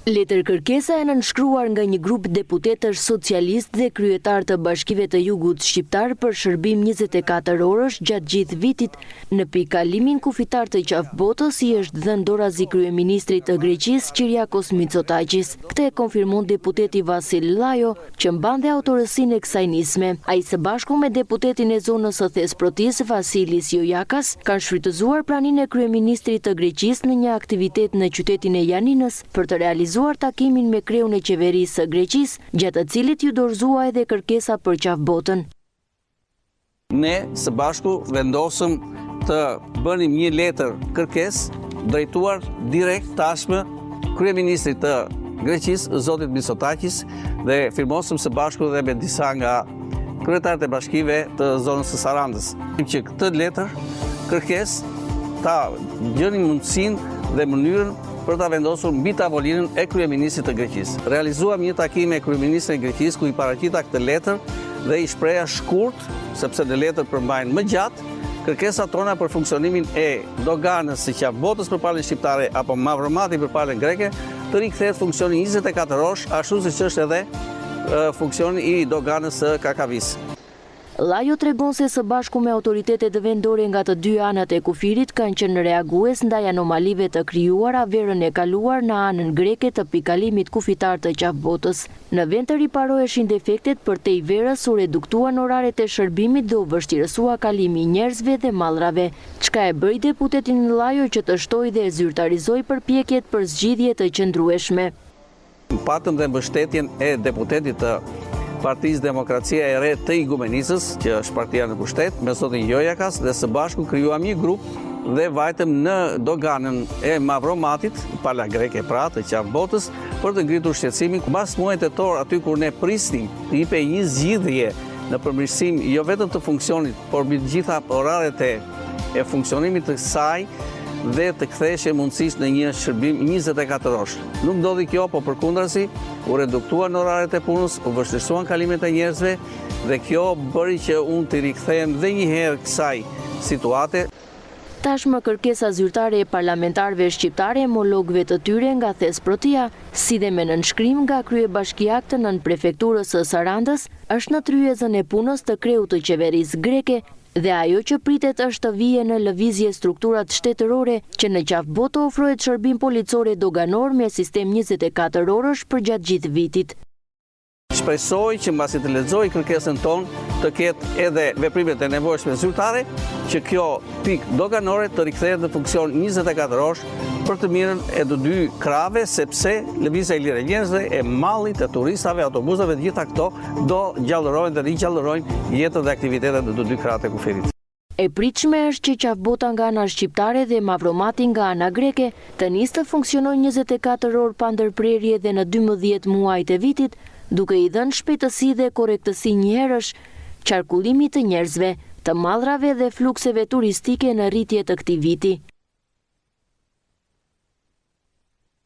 Letër kërkesa e nënshkruar nga një grup deputetësh socialist dhe kryetar të bashkive të jugut shqiptar për shërbim 24 orësh gjatë gjithë vitit në pikalimin kufitar të qafbotës i është dhënë dorazi kryeministrit të Greqisë Kyriakos Mitsotakis. Këtë e konfirmon deputeti Vasil Llajo, që mbante autorësinë e kësaj nisme. Ai së bashku me deputetin e zonës së Thesprotis Vasilis Jojakas kanë shfrytëzuar praninë e kryeministrit të Greqisë në një aktivitet në qytetin e Janinës për të realizuar takimin me kreun e qeverisë së Greqisë, gjatë të cilit ju dorëzua edhe kërkesa për qafbotën. Ne së bashku vendosëm të bënim një letër kërkesë drejtuar direkt tashmë kryeministrit të Greqisë, zotit Mitsotakis, dhe firmosëm së bashku dhe me disa nga kryetarët e bashkive të zonës së Sarandës. Që këtë letër kërkesë ta gjënin mundësinë dhe mënyrën për ta vendosur mbi tavolinën e kryeministrit të Greqisë. Realizuam një takim me kryeministrin e Greqisë ku i paraqita këtë letër dhe i shpreha shkurt, sepse në letër përmbajnë më gjatë kërkesat tona për funksionimin e doganës së qafbotës për palën shqiptare apo mavromati për palën greke, të rikthehet funksioni 24 orësh, ashtu siç është edhe funksioni i doganës së Kakavisë. Llajo tregon se së bashku me autoritetet vendore nga të dy anët e kufirit kanë qenë reagues ndaj anomalive të krijuara verën e kaluar në anën greke të pikalimit kufitar të qafbotës. Në vend të riparoheshin defektet, përtej verës u reduktuan oraret e shërbimit dhe u vështirësua kalimi i njerëzve dhe mallrave, çka e bëri deputetin Llajo që të shtoi dhe zyrtarizoi përpjekjet për zgjidhje të qëndrueshme. Patëm dhe mbështetjen e deputetit të Partisë Demokracia e Re të Igumenisës, që është partia në pushtet, me zotin Jojakas, dhe së bashku krijuam një grup dhe vajtëm në doganën e Mavromatit, pala greke pra të qafbotës, për të ngritur shqetësimin. Mbas muajit tetor, aty kur ne prisnim të jepej një zgjidhje në përmirësim jo vetëm të funksionit, por mbi të gjitha oraret e funksionimit të saj, dhe të kthehej mundësisht në një shërbim 24 orësh. Nuk ndodhi kjo, po përkundrazi, u reduktuan oraret e punës, u vështirësuan kalimet e njerëzve dhe kjo bëri që unë të rikthehem dhe një herë kësaj situate. Tashmë kërkesa zyrtare e parlamentarëve shqiptarë homologëve të tyre nga Thesprotia, si dhe me nënshkrim nga kryebashkiak të nënprefekturës së Sarandës, është në tryezën e punës të kreut të qeverisë greke, dhe ajo që pritet është të vijë në lëvizje strukturat shtetërore që në qafbotë ofrohet shërbim policor e doganor me sistem 24 orësh për gjatë gjithë vitit. Shpresoj që mbasi të lexoj kërkesën tonë të ketë edhe veprimet e nevojshme zyrtare, që kjo pikë doganore të rikthehet në funksion 24 orësh për të mirën e të dy krave, sepse lëvizja e lirë e njerëzve, e mallit, e turistave, autobusave, të gjitha këto do gjallërojnë dhe rigjallërojnë jetën dhe aktivitetet e të dy kravet e kufirit. E pritshme është që qafbota nga ana shqiptare dhe Mavromati nga ana greke të nisë të funksionojnë 24 orë pa ndërprerje dhe në 12 muajt e vitit, duke i dhënë shpejtësi dhe korrektësi njëherësh qarkullimit të njerëzve, të mallrave dhe flukseve turistike në rritje të këtij viti.